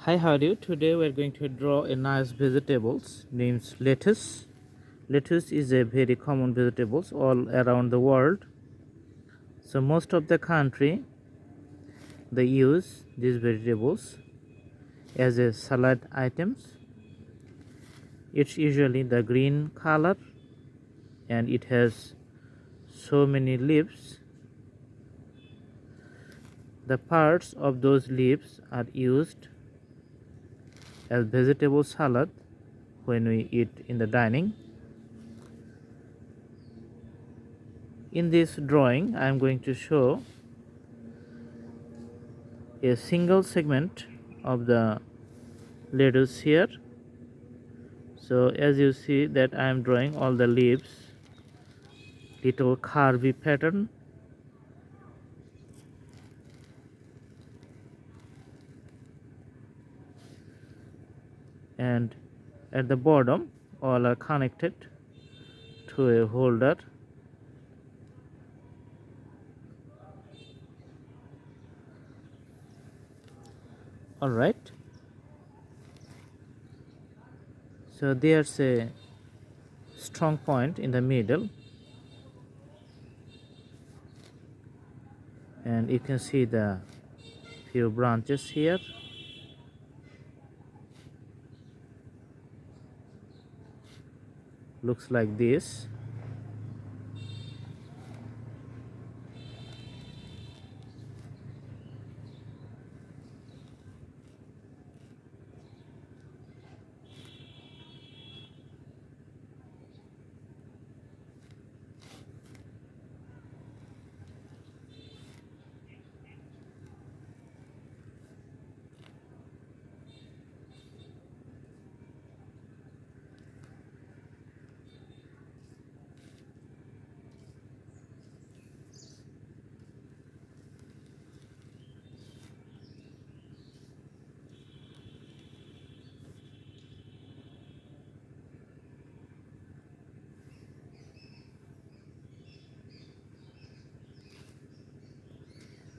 Hi, how are you? Today we're going to draw a nice vegetables named lettuce. Lettuce is a very common vegetables all around the world. So most of the country they use these vegetables as a salad items. It's usually the green color and it has so many leaves. The parts of those leaves are used as vegetable salad when we eat in the dining. In this drawing, I am going to show a single segment of the lettuce here. So as you see that I am drawing all the leaves, little curvy pattern, and at the bottom all are connected to a holder. All right, so there's a strong point in the middle, and you can see the few branches here. Looks like this.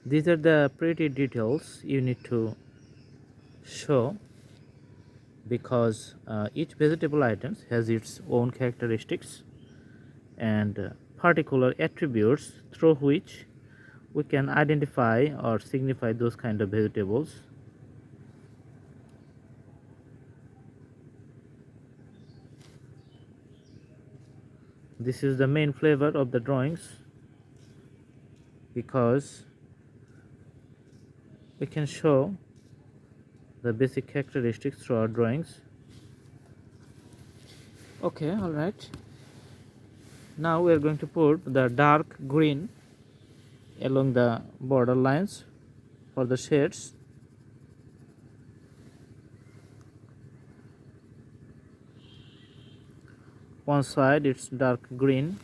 These are the pretty details you need to show, because each vegetable item has its own characteristics and particular attributes through which we can identify or signify those kind of vegetables. This is the main flavor of the drawings, because we can show the basic characteristics through our drawings. Okay, all right. Now we are going to put the dark green along the border lines for the shades. One side it's dark green,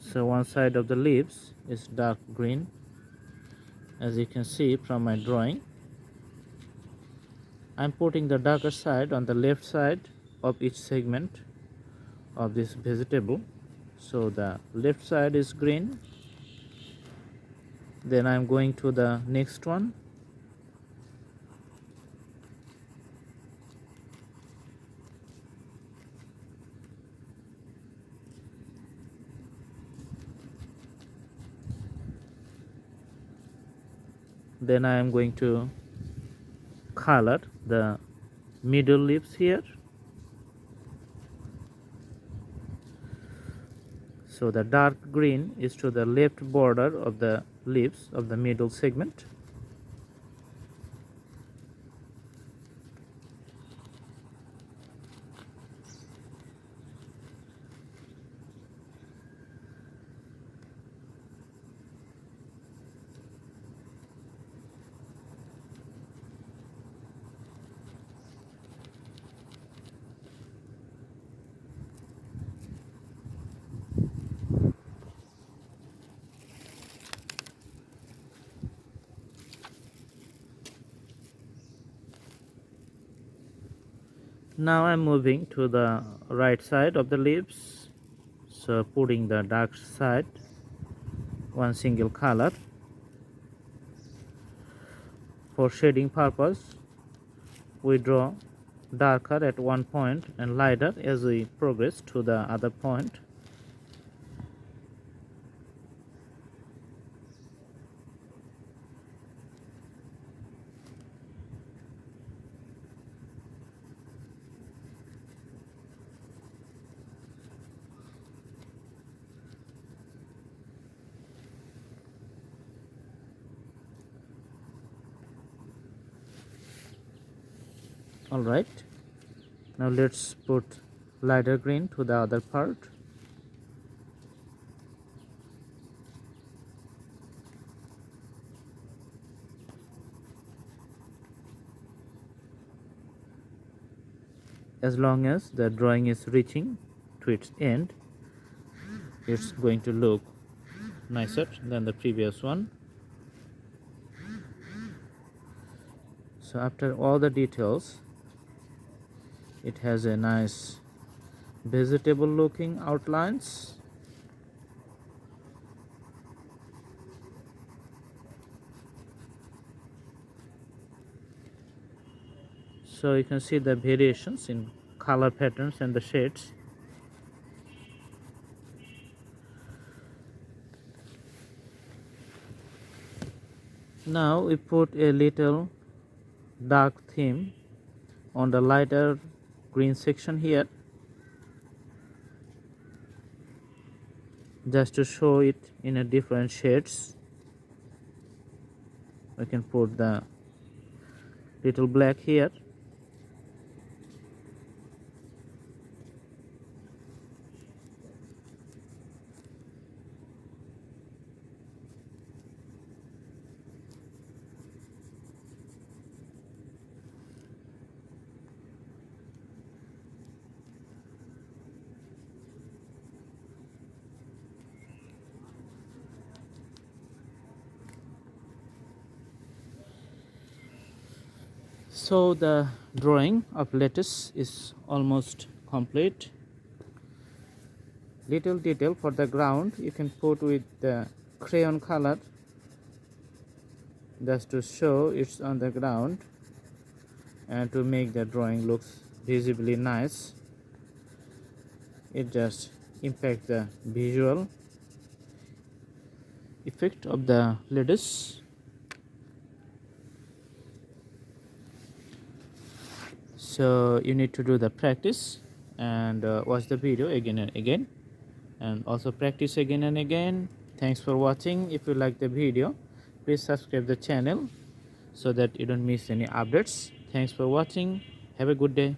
so one side of the leaves is dark green, as you can see from my drawing. I'm putting the darker side on the left side of each segment of this vegetable. So the left side is green. Then I'm going to the next one. Then I am going to color the middle leaves here. So the dark green is to the left border of the leaves of the middle segment. Now I'm moving to the right side of the leaves, so putting the dark side one single color. for shading purpose, we draw darker at one point and lighter as we progress to the other point. Alright, now let's put lighter green to the other part. As long as the drawing is reaching to its end, it's going to look nicer than the previous one. So after all the details, it has a nice vegetable looking outlines. So you can see the variations in color patterns and the shades. Now we put a little dark theme on the lighter green section here, just to show it in a different shades. We can put the little black here. So the drawing of lettuce is almost complete. Little detail for the ground you can put with the crayon color, just to show it's on the ground and to make the drawing looks visibly nice. It just impacts the visual effect of the lettuce. So you need to do the practice and watch the video again and again, and also practice again and again. Thanks for watching. If you like the video, please subscribe the channel so that you don't miss any updates. Thanks for watching. Have a good day.